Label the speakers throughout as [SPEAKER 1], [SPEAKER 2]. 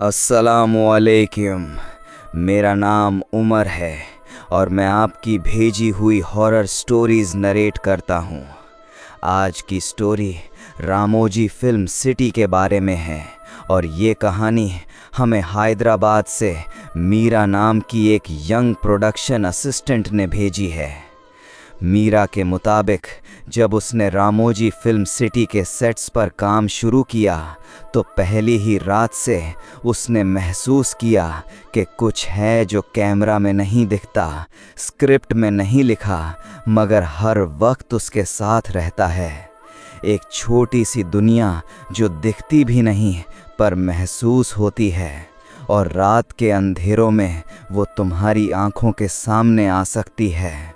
[SPEAKER 1] अस्सलामुअलैकुम। मेरा नाम उमर है और मैं आपकी भेजी हुई हॉरर स्टोरीज़ नरेट करता हूँ। आज की स्टोरी रामोजी फिल्म सिटी के बारे में है और ये कहानी हमें हैदराबाद से मीरा नाम की एक यंग प्रोडक्शन असिस्टेंट ने भेजी है। मीरा के मुताबिक जब उसने रामोजी फिल्म सिटी के सेट्स पर काम शुरू किया तो पहली ही रात से उसने महसूस किया कि कुछ है जो कैमरा में नहीं दिखता, स्क्रिप्ट में नहीं लिखा, मगर हर वक्त उसके साथ रहता है। एक छोटी सी दुनिया जो दिखती भी नहीं पर महसूस होती है और रात के अंधेरों में वो तुम्हारी आंखों के सामने आ सकती है।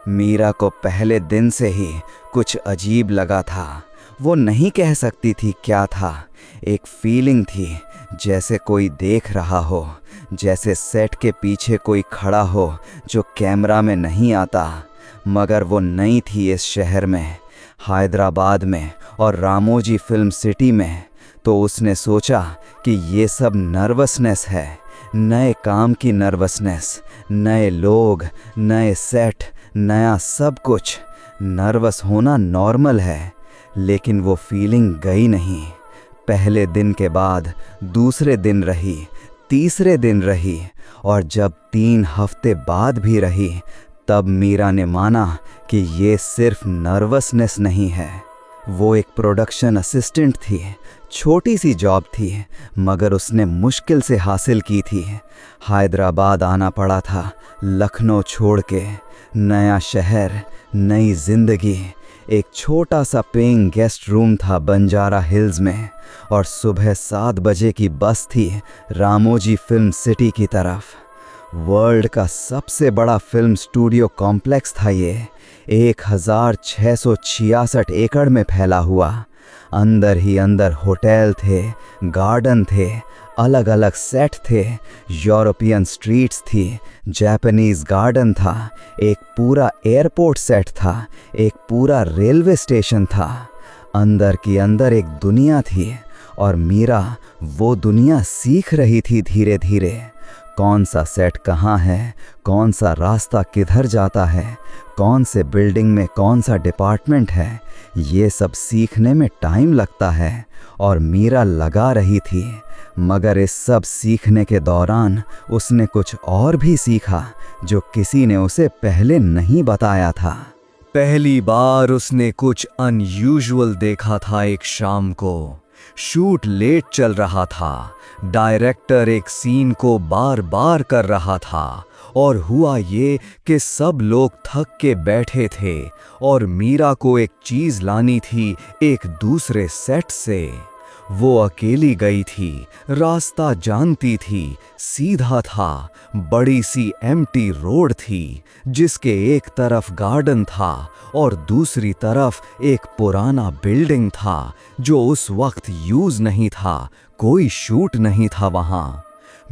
[SPEAKER 1] मीरा को पहले दिन से ही कुछ अजीब लगा था। वो नहीं कह सकती थी क्या था। एक फीलिंग थी जैसे कोई देख रहा हो, जैसे सेट के पीछे कोई खड़ा हो जो कैमरा में नहीं आता। मगर वो नई थी इस शहर में, हैदराबाद में और रामोजी फिल्म सिटी में। तो उसने सोचा कि ये सब नर्वसनेस है, नए काम की नर्वसनेस, नए लोग, नए सेट, नया सब कुछ। नर्वस होना नॉर्मल है। लेकिन वो फीलिंग गई नहीं। पहले दिन के बाद दूसरे दिन रही, तीसरे दिन रही और जब 3 हफ्ते बाद भी रही तब मीरा ने माना कि ये सिर्फ नर्वसनेस नहीं है। वो एक प्रोडक्शन असिस्टेंट थी, छोटी सी जॉब थी मगर उसने मुश्किल से हासिल की थी। हैदराबाद आना पड़ा था लखनऊ छोड़ के। नया शहर, नई जिंदगी। एक छोटा सा पेइंग गेस्ट रूम था बंजारा हिल्स में और सुबह 7 बजे की बस थी रामोजी फिल्म सिटी की तरफ। वर्ल्ड का सबसे बड़ा फिल्म स्टूडियो कॉम्प्लेक्स था ये, 1666 एकड़ में फैला हुआ। अंदर ही अंदर होटल थे, गार्डन थे, अलग अलग सेट थे, यूरोपियन स्ट्रीट्स थी, जापानीज गार्डन था, एक पूरा एयरपोर्ट सेट था, एक पूरा रेलवे स्टेशन था। अंदर की अंदर एक दुनिया थी और मीरा वो दुनिया सीख रही थी धीरे धीरे। कौन सा सेट कहाँ है, कौन सा रास्ता किधर जाता है, कौन से बिल्डिंग में कौन सा डिपार्टमेंट है, ये सब सीखने में टाइम लगता है और मीरा लगा रही थी। मगर इस सब सीखने के दौरान उसने कुछ और भी सीखा जो किसी ने उसे पहले नहीं बताया था। पहली बार उसने कुछ अनयूजुअल देखा था। एक शाम को शूट लेट चल रहा था। डायरेक्टर एक सीन को बार बार कर रहा था और हुआ ये कि सब लोग थक के बैठे थे और मीरा को एक चीज लानी थी एक दूसरे सेट से। वो अकेली गई थी, रास्ता जानती थी, सीधा था। बड़ी सी एम्प्टी रोड थी जिसके एक तरफ गार्डन था और दूसरी तरफ एक पुराना बिल्डिंग था जो उस वक्त यूज नहीं था, कोई शूट नहीं था वहां।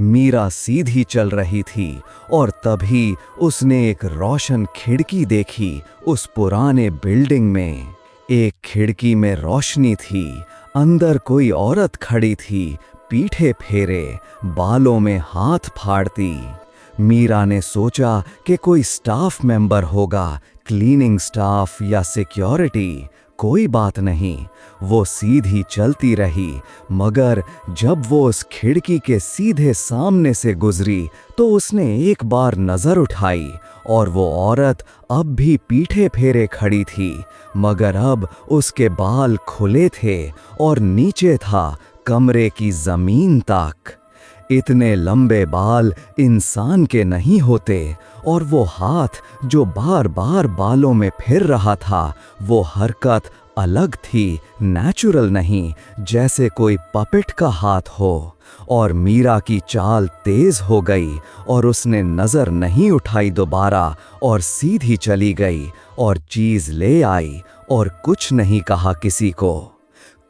[SPEAKER 1] मीरा सीधी चल रही थी और तभी उसने एक रोशन खिड़की देखी उस पुराने बिल्डिंग में। एक खिड़की में रोशनी थी, अंदर कोई औरत खड़ी थी, पीठे फेरे, बालों में हाथ फाड़ती। मीरा ने सोचा कि कोई स्टाफ मेंबर होगा, क्लीनिंग स्टाफ या सिक्योरिटी। कोई बात नहीं, वो सीधी चलती रही। मगर जब वो उस खिड़की के सीधे सामने से गुजरी तो उसने एक बार नजर उठाई और वो औरत अब भी पीठे फेरे खड़ी थी, मगर अब उसके बाल खुले थे और नीचे था कमरे की जमीन तक। इतने लंबे बाल इंसान के नहीं होते और वो हाथ जो बार बार बालों में फिर रहा था, वो हरकत अलग थी, नेचुरल नहीं, जैसे कोई पपेट का हाथ हो। और मीरा की चाल तेज हो गई और उसने नजर नहीं उठाई दोबारा और सीधी चली गई और चीज ले आई और कुछ नहीं कहा किसी को।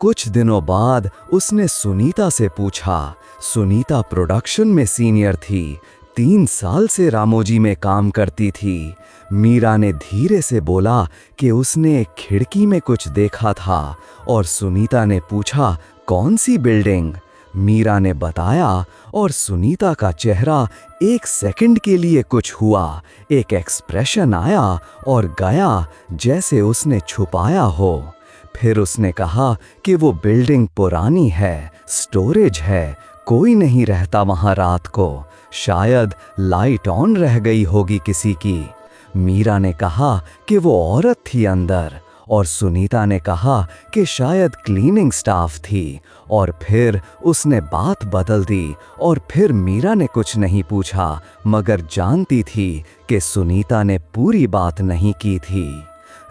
[SPEAKER 1] कुछ दिनों बाद उसने सुनीता से पूछा। सुनीता प्रोडक्शन में सीनियर थी, 3 साल से रामोजी में काम करती थी। मीरा ने धीरे से बोला कि उसने एक खिड़की में कुछ देखा था और सुनीता ने पूछा कौन सी बिल्डिंग। मीरा ने बताया और सुनीता का चेहरा एक सेकंड के लिए कुछ हुआ, एक एक्सप्रेशन आया और गया जैसे उसने छुपाया हो। फिर उसने कहा कि वो बिल्डिंग पुरानी है, स्टोरेज है, कोई नहीं रहता वहां रात को, शायद लाइट ऑन रह गई होगी किसी की। मीरा ने कहा कि वो औरत थी अंदर और सुनीता ने कहा कि शायद क्लीनिंग स्टाफ थी। और फिर उसने बात बदल दी और फिर मीरा ने कुछ नहीं पूछा, मगर जानती थी कि सुनीता ने पूरी बात नहीं की थी।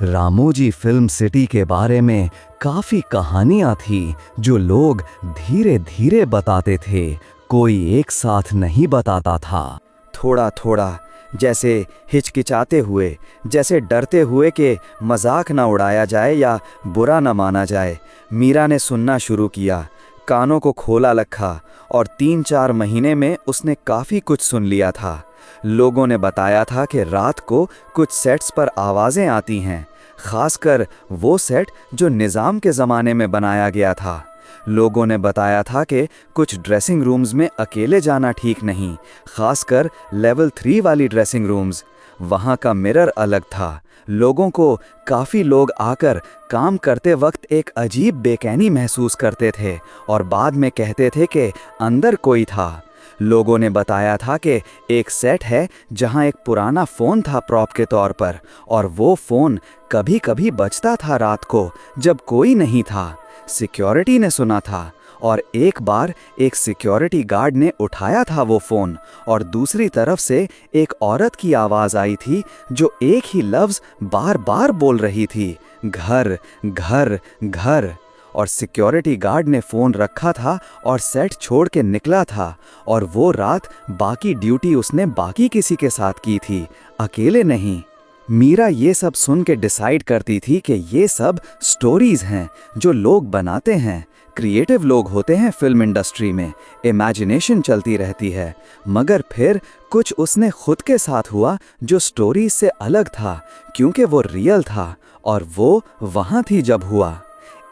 [SPEAKER 1] रामोजी फिल्म सिटी के बारे में काफ़ी कहानियाँ थी जो लोग धीरे धीरे बताते थे, कोई एक साथ नहीं बताता था।
[SPEAKER 2] थोड़ा थोड़ा, जैसे हिचकिचाते हुए, जैसे डरते हुए कि मजाक ना उड़ाया जाए या बुरा ना माना जाए, मीरा ने सुनना शुरू किया। कानों को खोला रखा और 3-4 महीने में उसने काफ़ी कुछ सुन लिया था। लोगों ने बताया था कि रात को कुछ सेट्स पर आवाज़ें आती हैं, खासकर वो सेट जो निज़ाम के ज़माने में बनाया गया था। लोगों ने बताया था कि कुछ ड्रेसिंग रूम्स में अकेले जाना ठीक नहीं, खासकर लेवल 3 वाली ड्रेसिंग रूम्स। वहाँ का मिरर अलग था। लोगों को काफ़ी लोग आकर काम करते वक्त एक अजीब बेचैनी महसूस करते थे और बाद में कहते थे कि अंदर कोई था। लोगों ने बताया था कि एक सेट है जहां एक पुराना फ़ोन था प्रॉप के तौर पर, और वो फ़ोन कभी कभी बजता था रात को जब कोई नहीं था। सिक्योरिटी ने सुना था और एक बार एक सिक्योरिटी गार्ड ने उठाया था वो फ़ोन, और दूसरी तरफ से एक औरत की आवाज़ आई थी जो एक ही लफ्ज़ बार बार बोल रही थी, घर घर घर। और सिक्योरिटी गार्ड ने फ़ोन रखा था और सेट छोड़ के निकला था, और वो रात बाकी ड्यूटी उसने बाकी किसी के साथ की थी, अकेले नहीं। मीरा ये सब सुन के डिसाइड करती थी कि ये सब स्टोरीज़ हैं जो लोग बनाते हैं। क्रिएटिव लोग होते हैं फिल्म इंडस्ट्री में, इमेजिनेशन चलती रहती है। मगर फिर कुछ उसने खुद के साथ हुआ जो स्टोरीज से अलग था, क्योंकि वो रियल था और वो वहाँ थी जब हुआ।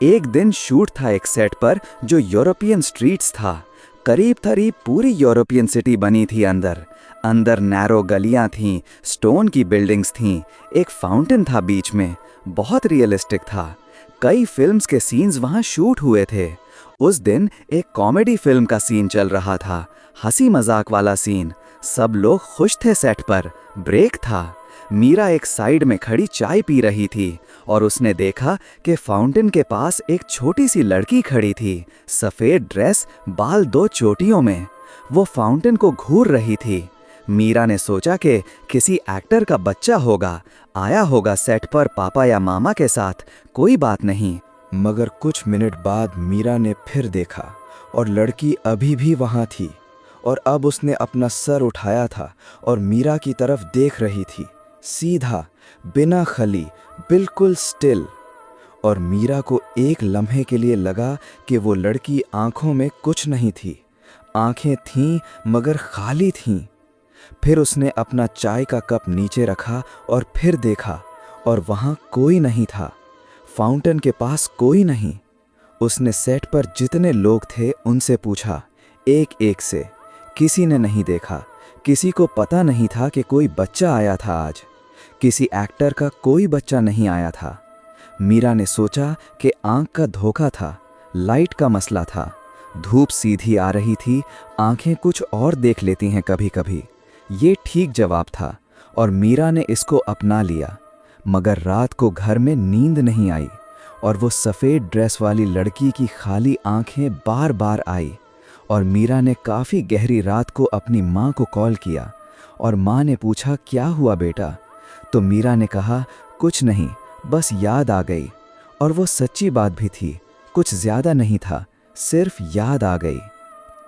[SPEAKER 2] एक दिन शूट था एक सेट पर जो यूरोपियन स्ट्रीट्स था। करीब करीब पूरी यूरोपियन सिटी बनी थी अंदर। अंदर नैरो गलियां थीं, स्टोन की बिल्डिंग्स थीं, एक फाउंटेन था बीच में, बहुत रियलिस्टिक था। कई फिल्म्स के सीन्स वहाँ शूट हुए थे। उस दिन एक कॉमेडी फिल्म का सीन चल रहा था, हंसी मजाक वाला सीन। सब लोग खुश थे सेट पर, ब्रेक था। मीरा एक साइड में खड़ी चाय पी रही थी और उसने देखा कि फाउंटेन के पास एक छोटी सी लड़की खड़ी थी, सफ़ेद ड्रेस, बाल 2 चोटियों में। वो फाउंटेन को घूर रही थी। मीरा ने सोचा कि किसी एक्टर का बच्चा होगा, आया होगा सेट पर पापा या मामा के साथ, कोई बात नहीं।
[SPEAKER 3] मगर कुछ मिनट बाद मीरा ने फिर देखा और लड़की अभी भी वहाँ थी, और अब उसने अपना सर उठाया था और मीरा की तरफ देख रही थी, सीधा, बिना खली, बिल्कुल स्टिल। और मीरा को एक लम्हे के लिए लगा कि वो लड़की आंखों में कुछ नहीं थी, आंखें थीं मगर खाली थीं। फिर उसने अपना चाय का कप नीचे रखा और फिर देखा, और वहाँ कोई नहीं था, फाउंटेन के पास कोई नहीं। उसने सेट पर जितने लोग थे उनसे पूछा, एक एक से, किसी ने नहीं देखा। किसी को पता नहीं था कि कोई बच्चा आया था आज। किसी एक्टर का कोई बच्चा नहीं आया था। मीरा ने सोचा कि आंख का धोखा था, लाइट का मसला था। धूप सीधी आ रही थी, आंखें कुछ और देख लेती हैं कभी कभी। ये ठीक जवाब था और मीरा ने इसको अपना लिया। मगर रात को घर में नींद नहीं आई और वो सफ़ेद ड्रेस वाली लड़की की खाली आंखें बार बार आई। और मीरा ने काफ़ी गहरी रात को अपनी माँ को कॉल किया और माँ ने पूछा, क्या हुआ बेटा? तो मीरा ने कहा, कुछ नहीं, बस याद आ गई। और वो सच्ची बात भी थी, कुछ ज़्यादा नहीं था, सिर्फ याद आ गई।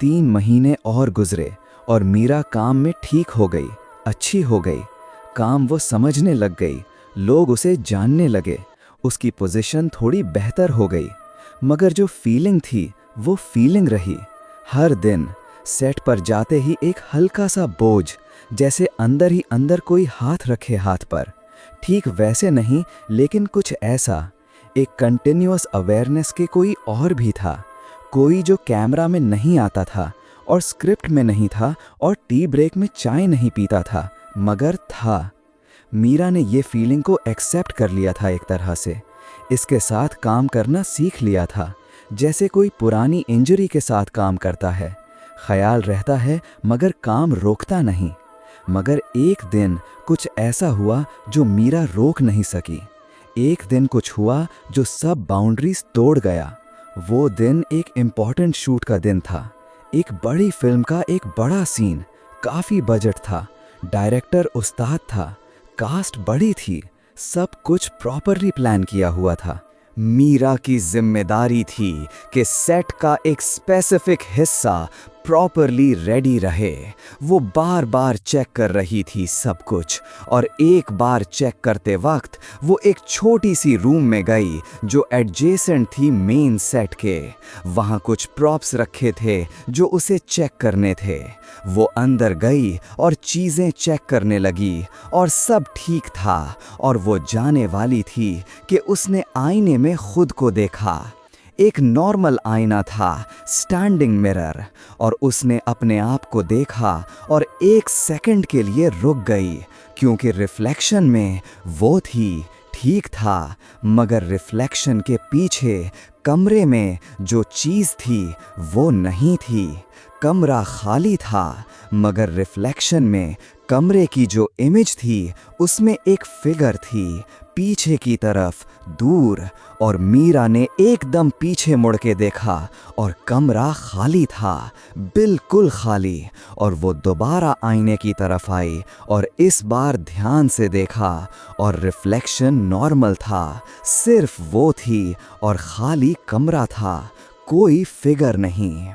[SPEAKER 3] 3 महीने और गुजरे और मीरा काम में ठीक हो गई, अच्छी हो गई। काम वो समझने लग गई, लोग उसे जानने लगे, उसकी पोजीशन थोड़ी बेहतर हो गई। मगर जो फीलिंग थी वो फीलिंग रही। हर दिन सेट पर जाते ही एक हल्का सा बोझ, जैसे अंदर ही अंदर कोई हाथ रखे हाथ पर। ठीक वैसे नहीं, लेकिन कुछ ऐसा, एक कंटिन्यूअस अवेयरनेस के कोई और भी था, कोई जो कैमरा में नहीं आता था और स्क्रिप्ट में नहीं था और टी ब्रेक में चाय नहीं पीता था, मगर था। मीरा ने ये फीलिंग को एक्सेप्ट कर लिया था एक तरह से। इसके साथ काम करना सीख लिया था, जैसे कोई पुरानी इंजरी के साथ काम करता है। ख्याल रहता है मगर काम रोकता नहीं। मगर एक दिन कुछ ऐसा हुआ जो मीरा रोक नहीं सकी। एक दिन कुछ हुआ जो सब बाउंड्रीज तोड़ गया। वो दिन एक इम्पॉर्टेंट शूट का दिन था। एक बड़ी फिल्म का एक बड़ा सीन, काफ़ी बजट था, डायरेक्टर उस्ताद था, कास्ट बड़ी थी, सब कुछ प्रॉपरली प्लान किया हुआ था। मीरा की जिम्मेदारी थी कि सेट का एक स्पेसिफिक हिस्सा प्रॉपरली रेडी रहे। वो बार बार चेक कर रही थी सब कुछ, और एक बार चेक करते वक्त वो एक छोटी सी रूम में गई जो एडजेसेंट थी मेन सेट के। वहाँ कुछ प्रॉप्स रखे थे जो उसे चेक करने थे। वो अंदर गई और चीज़ें चेक करने लगी और सब ठीक था, और वो जाने वाली थी कि उसने आईने में खुद को देखा। एक नॉर्मल आईना था, स्टैंडिंग मिरर, और उसने अपने आप को देखा और एक सेकंड के लिए रुक गई, क्योंकि रिफ्लेक्शन में वो थी, ठीक था, मगर रिफ्लेक्शन के पीछे कमरे में जो चीज़ थी वो नहीं थी। कमरा खाली था, मगर रिफ्लेक्शन में कमरे की जो इमेज थी उसमें एक फिगर थी, पीछे की तरफ, दूर। और मीरा ने एकदम पीछे मुड़ के देखा और कमरा खाली था, बिल्कुल खाली। और वो दोबारा आईने की तरफ आई और इस बार ध्यान से देखा, और रिफ्लेक्शन नॉर्मल था, सिर्फ वो थी और खाली कमरा था, कोई फिगर नहीं।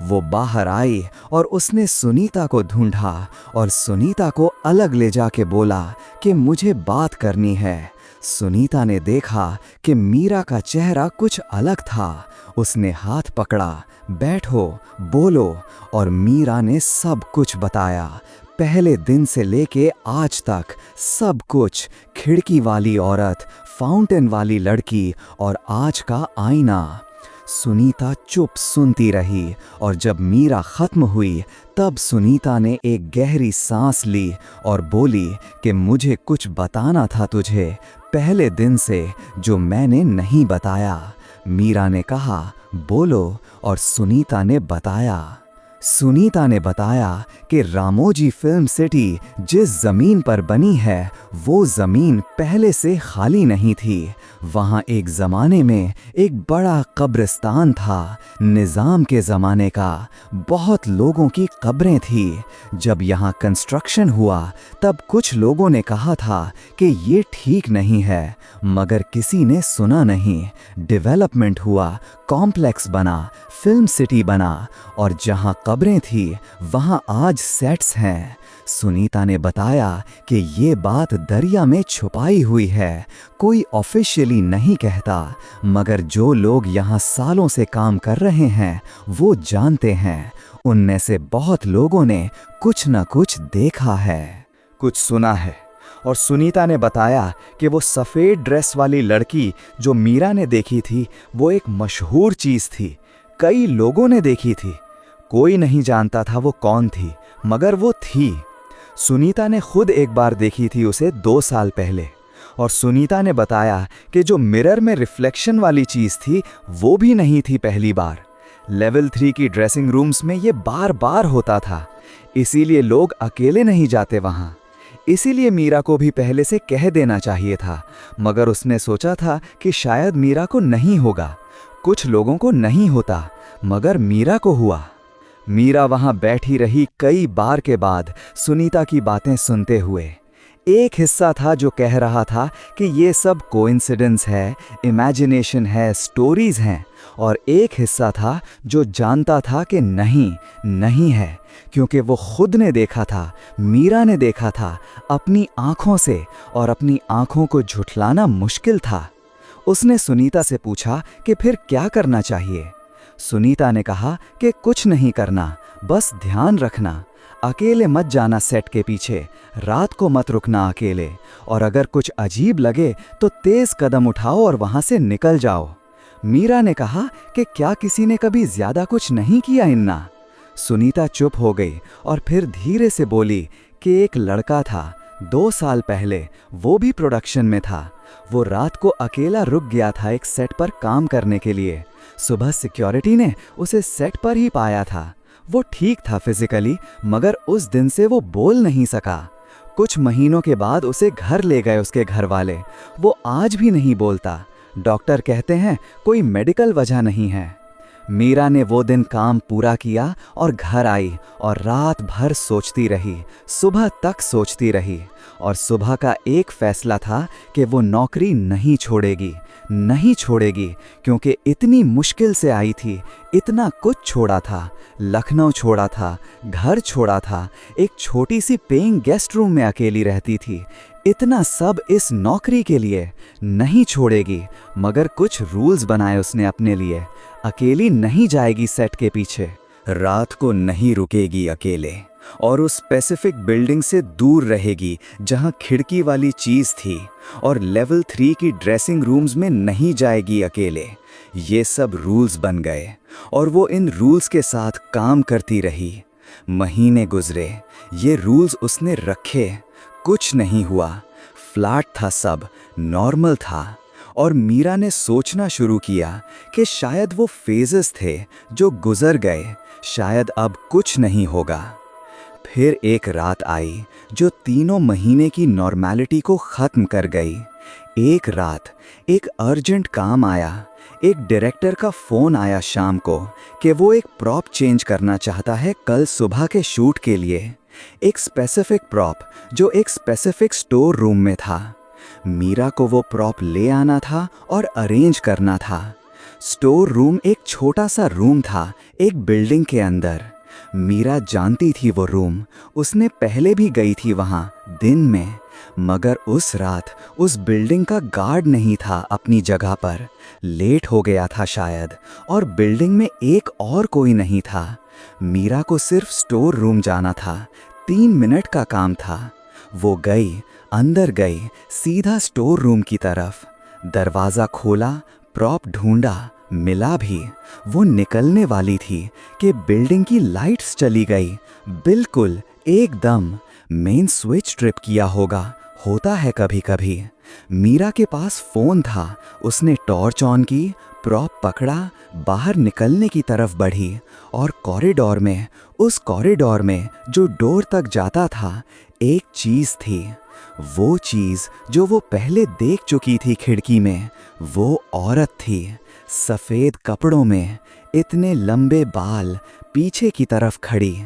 [SPEAKER 3] वो बाहर आई और उसने सुनीता को ढूंढा और सुनीता को अलग ले जाके बोला कि मुझे बात करनी है। सुनीता ने देखा कि मीरा का चेहरा कुछ अलग था। उसने हाथ पकड़ा, बैठो, बोलो, और मीरा ने सब कुछ बताया, पहले दिन से लेके आज तक सब कुछ। खिड़की वाली औरत, फाउंटेन वाली लड़की और आज का आईना। सुनीता चुप सुनती रही, और जब मीरा खत्म हुई तब सुनीता ने एक गहरी सांस ली और बोली कि मुझे कुछ बताना था तुझे, पहले दिन से, जो मैंने नहीं बताया। मीरा ने कहा, बोलो, और सुनीता ने बताया कि रामोजी फिल्म सिटी जिस ज़मीन पर बनी है वो ज़मीन पहले से खाली नहीं थी। वहाँ एक ज़माने में एक बड़ा कब्रिस्तान था, निज़ाम के ज़माने का, बहुत लोगों की कब्रें थी। जब यहाँ कंस्ट्रक्शन हुआ तब कुछ लोगों ने कहा था कि ये ठीक नहीं है, मगर किसी ने सुना नहीं। डेवलपमेंट हुआ, कॉम्प्लेक्स बना, फिल्म सिटी बना, और जहाँ कब्रें थी वहाँ आज सेट्स हैं। सुनीता ने बताया कि ये बात दरिया में छुपाई हुई है, कोई ऑफिशियली नहीं कहता, मगर जो लोग यहाँ सालों से काम कर रहे हैं वो जानते हैं। उनमें से बहुत लोगों ने कुछ न कुछ देखा है, कुछ सुना है। और सुनीता ने बताया कि वो सफ़ेद ड्रेस वाली लड़की जो मीरा ने देखी थी वो एक मशहूर चीज़ थी, कई लोगों ने देखी थी, कोई नहीं जानता था वो कौन थी, मगर वो थी। सुनीता ने खुद एक बार देखी थी उसे 2 साल पहले। और सुनीता ने बताया कि जो मिरर में रिफ्लेक्शन वाली चीज़ थी वो भी नहीं थी पहली बार। लेवल 3 की ड्रेसिंग रूम्स में ये बार बार होता था, इसीलिए लोग अकेले नहीं जाते वहाँ। इसीलिए मीरा को भी पहले से कह देना चाहिए था, मगर उसने सोचा था कि शायद मीरा को नहीं होगा, कुछ लोगों को नहीं होता, मगर मीरा को हुआ। मीरा वहाँ बैठी रही कई बार के बाद सुनीता की बातें सुनते हुए। एक हिस्सा था जो कह रहा था कि ये सब कोइंसिडेंस है, इमेजिनेशन है, स्टोरीज हैं, और एक हिस्सा था जो जानता था कि नहीं है, क्योंकि वो खुद ने देखा था, मीरा ने देखा था अपनी आँखों से, और अपनी आँखों को झुठलाना मुश्किल था। उसने सुनीता से पूछा कि फिर क्या करना चाहिए। सुनीता ने कहा कि कुछ नहीं करना, बस ध्यान रखना, अकेले मत जाना सेट के पीछे, रात को मत रुकना अकेले, और अगर कुछ अजीब लगे तो तेज कदम उठाओ और वहां से निकल जाओ।
[SPEAKER 1] मीरा ने कहा कि क्या किसी ने कभी ज्यादा कुछ नहीं किया इन्ना? सुनीता चुप हो गई और फिर धीरे से बोली कि एक लड़का था 2 साल पहले, वो भी प्रोडक्शन में था। वो रात को अकेला रुक गया था एक सेट पर काम करने के लिए। सुबह सिक्योरिटी ने उसे सेट पर ही पाया था। वो ठीक था फिजिकली, मगर उस दिन से वो बोल नहीं सका। कुछ महीनों के बाद उसे घर ले गए उसके घर वाले। वो आज भी नहीं बोलता। डॉक्टर कहते हैं कोई मेडिकल वजह नहीं है। मीरा ने वो दिन काम पूरा किया और घर आई और रात भर सोचती रही, सुबह तक सोचती रही। और सुबह का एक फैसला था कि वो नौकरी नहीं छोड़ेगी, क्योंकि इतनी मुश्किल से आई थी, इतना कुछ छोड़ा था, लखनऊ छोड़ा था, घर छोड़ा था, एक छोटी सी पेइंग गेस्ट रूम में अकेली रहती थी। इतना सब इस नौकरी के लिए नहीं छोड़ेगी। मगर कुछ रूल्स बनाए उसने अपने लिए। अकेली नहीं जाएगी सेट के पीछे,
[SPEAKER 2] रात को नहीं रुकेगी अकेले, और उस स्पेसिफिक बिल्डिंग से दूर रहेगी जहां खिड़की वाली चीज थी, और लेवल 3 की ड्रेसिंग रूम्स में नहीं जाएगी अकेले। ये सब रूल्स बन गए और वो इन रूल्स के साथ काम करती रही। महीने गुजरे, ये रूल्स उसने रखे, कुछ नहीं हुआ। फ्लैट था, सब नॉर्मल था। और मीरा ने सोचना शुरू किया कि शायद वो फेजेस थे जो गुजर गए, शायद अब कुछ नहीं होगा। फिर एक रात आई जो 3 महीने की नॉर्मैलिटी को ख़त्म कर गई। एक रात एक अर्जेंट काम आया। एक डायरेक्टर का फ़ोन आया शाम को कि वो एक प्रॉप चेंज करना चाहता है कल सुबह के शूट के लिए। एक स्पेसिफिक प्रॉप जो एक स्पेसिफिक स्टोर रूम में था। मीरा को वो प्रॉप ले आना था और अरेंज करना था। स्टोर रूम एक छोटा सा रूम था एक बिल्डिंग के अंदर। मीरा जानती थी वो रूम, उसने पहले भी गई थी वहाँ दिन में। मगर उस रात उस बिल्डिंग का गार्ड नहीं था अपनी जगह पर, लेट हो गया था शायद, और बिल्डिंग में एक और कोई नहीं था। मीरा को सिर्फ स्टोर रूम जाना था, 3 मिनट का काम था। वो गई, अंदर गई, सीधा स्टोर रूम की तरफ। दरवाज़ा खोला, प्रॉप ढूंढा, मिला भी। वो निकलने वाली थी कि बिल्डिंग की लाइट्स चली गई, बिल्कुल एकदम। मेन स्विच ट्रिप किया होगा, होता है कभी कभी। मीरा के पास फ़ोन था, उसने टॉर्च ऑन की, प्रॉप पकड़ा, बाहर निकलने की तरफ बढ़ी। और कॉरिडोर में, उस कॉरिडोर में जो डोर तक जाता था, एक चीज़ थी। वो चीज़ जो वो पहले देख चुकी थी खिड़की में। वो औरत थी, सफ़ेद कपड़ों में, इतने लंबे बाल, पीछे की तरफ खड़ी।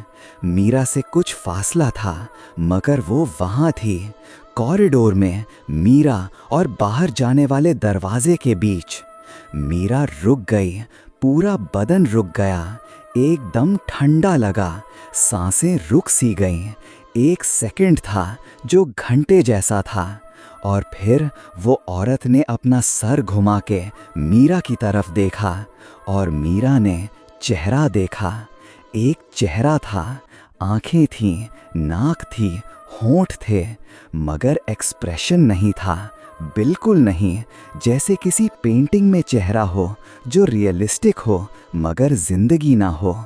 [SPEAKER 2] मीरा से कुछ फासला था, मगर वो वहाँ थी, कॉरिडोर में, मीरा और बाहर जाने वाले दरवाजे के बीच। मीरा रुक गई, पूरा बदन रुक गया, एकदम ठंडा लगा, सांसें रुक सी गईं। 1 सेकंड था जो घंटे जैसा था। और फिर वो औरत ने अपना सर घुमा के मीरा की तरफ देखा, और मीरा ने चेहरा देखा। एक चेहरा था, आंखें थीं, नाक थी, होंठ थे, मगर एक्सप्रेशन नहीं था, बिल्कुल नहीं। जैसे किसी पेंटिंग में चेहरा हो जो रियलिस्टिक हो मगर जिंदगी ना हो।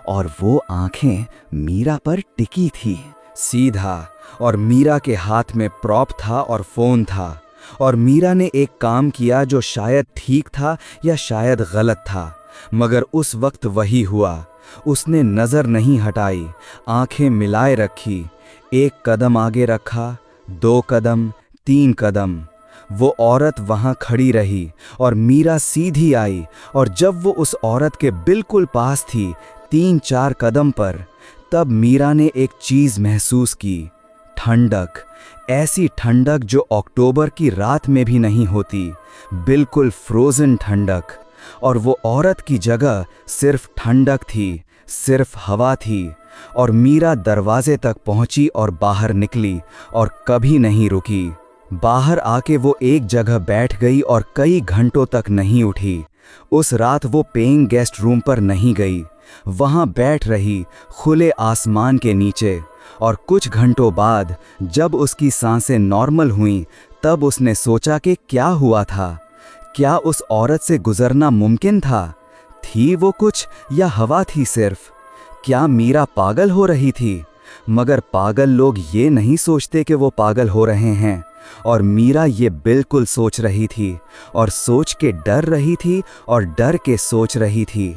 [SPEAKER 2] और वो आंखें मीरा पर टिकी थी, सीधा। और मीरा के हाथ में प्रॉप था और फ़ोन था। और मीरा ने एक काम किया जो शायद ठीक था या शायद गलत था, मगर उस वक्त वही हुआ। उसने नज़र नहीं हटाई, आंखें मिलाए रखी। 1 कदम आगे रखा, 2 कदम, 3 कदम। वो औरत वहाँ खड़ी रही और मीरा सीधी आई। और जब वो उस औरत के बिल्कुल पास थी, 3-4 कदम पर, तब मीरा ने एक चीज़ महसूस की, ठंडक। ऐसी ठंडक जो अक्टूबर की रात में भी नहीं होती, बिल्कुल फ्रोज़न ठंडक। और वो औरत की जगह सिर्फ ठंडक थी, सिर्फ हवा थी। और मीरा दरवाजे तक पहुंची और बाहर निकली और कभी नहीं रुकी। बाहर आके वो एक जगह बैठ गई और कई घंटों तक नहीं उठी। उस रात वो पेइंग गेस्ट रूम पर नहीं गई, वहाँ बैठ रही खुले आसमान के नीचे। और कुछ घंटों बाद जब उसकी सांसें नॉर्मल हुईं, तब उसने सोचा कि क्या हुआ था,
[SPEAKER 1] क्या उस औरत से गुजरना मुमकिन था? थी वो कुछ या हवा थी सिर्फ? क्या मीरा पागल हो रही थी? मगर पागल लोग ये नहीं सोचते कि वो पागल हो रहे हैं, और मीरा ये बिल्कुल सोच रही थी, और सोच के डर रही थी, और डर के सोच रही थी।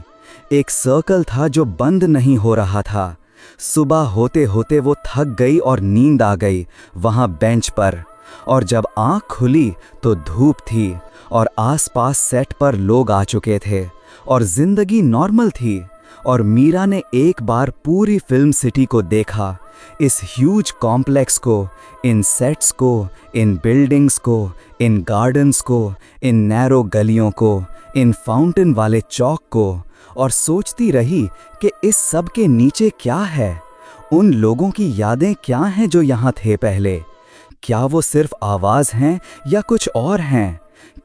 [SPEAKER 1] एक सर्कल था जो बंद नहीं हो रहा था। सुबह होते होते वो थक गई और नींद आ गई वहाँ बेंच पर, और जब आँख खुली तो धूप थी और आसपास सेट पर लोग आ चुके थे और जिंदगी नॉर्मल थी। और मीरा ने एक बार पूरी फिल्म सिटी को देखा, इस ह्यूज कॉम्प्लेक्स को, इन सेट्स को, इन बिल्डिंग्स को, इन गार्डन्स को, इन नैरो गलियों को, इन फाउंटेन वाले चौक को, और सोचती रही कि इस सब के नीचे क्या है। उन लोगों की यादें क्या हैं जो यहाँ थे पहले? क्या वो सिर्फ आवाज़ हैं या कुछ और हैं?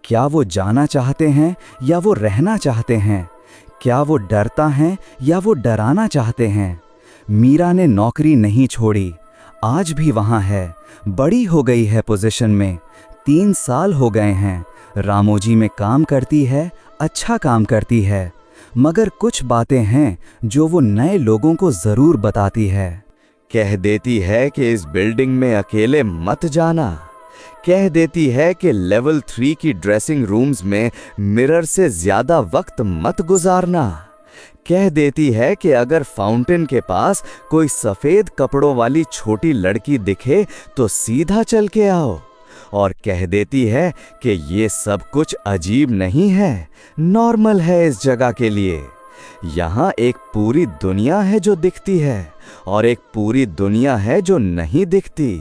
[SPEAKER 1] क्या वो जाना चाहते हैं या वो रहना चाहते हैं? क्या वो डरता हैं या वो डराना चाहते हैं? मीरा ने नौकरी नहीं छोड़ी, आज भी वहाँ है, बड़ी हो गई है पोजीशन में, 3 साल हो गए हैं, रामोजी में काम करती है, अच्छा काम करती है। मगर कुछ बातें हैं जो वो नए लोगों को ज़रूर बताती है।
[SPEAKER 2] कह देती है कि इस बिल्डिंग में अकेले मत जाना। कह देती है कि लेवल 3 की ड्रेसिंग रूम्स में मिरर से ज़्यादा वक्त मत गुजारना। कह देती है कि अगर फाउंटेन के पास कोई सफ़ेद कपड़ों वाली छोटी लड़की दिखे तो सीधा चल के आओ। और कह देती है कि ये सब कुछ अजीब नहीं है, नॉर्मल है इस जगह के लिए। यहाँ एक पूरी दुनिया है जो दिखती है और एक पूरी दुनिया है जो नहीं दिखती,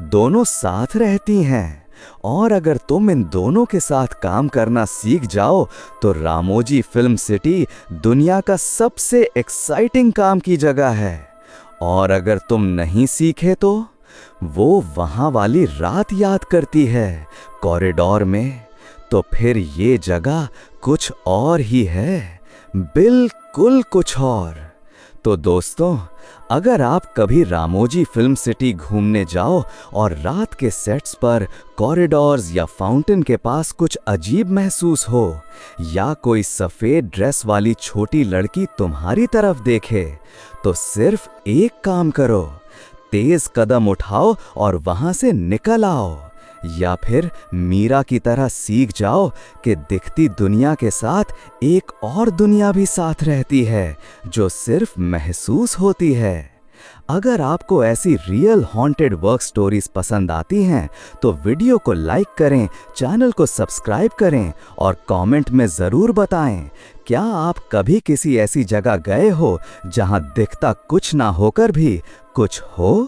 [SPEAKER 2] दोनों साथ रहती हैं। और अगर तुम इन दोनों के साथ काम करना सीख जाओ तो रामोजी फिल्म सिटी दुनिया का सबसे एक्साइटिंग काम की जगह है। और अगर तुम नहीं सीखे तो वो वहाँ वाली रात याद करती है कॉरिडोर में, तो फिर ये जगह कुछ और ही है, बिल्कुल कुछ और। तो दोस्तों, अगर आप कभी रामोजी फिल्म सिटी घूमने जाओ और रात के सेट्स पर कॉरिडोर्स या फाउंटेन के पास कुछ अजीब महसूस हो, या कोई सफ़ेद ड्रेस वाली छोटी लड़की तुम्हारी तरफ देखे, तो सिर्फ एक काम करो, तेज कदम उठाओ और वहां से निकल आओ। या फिर मीरा की तरह सीख जाओ कि दिखती दुनिया के साथ एक और दुनिया भी साथ रहती है जो सिर्फ महसूस होती है। अगर आपको ऐसी रियल हॉन्टेड वर्क स्टोरीज पसंद आती हैं तो वीडियो को लाइक करें, चैनल को सब्सक्राइब करें और कमेंट में ज़रूर बताएं, क्या आप कभी किसी ऐसी जगह गए हो जहां दिखता कुछ ना होकर भी कुछ हो।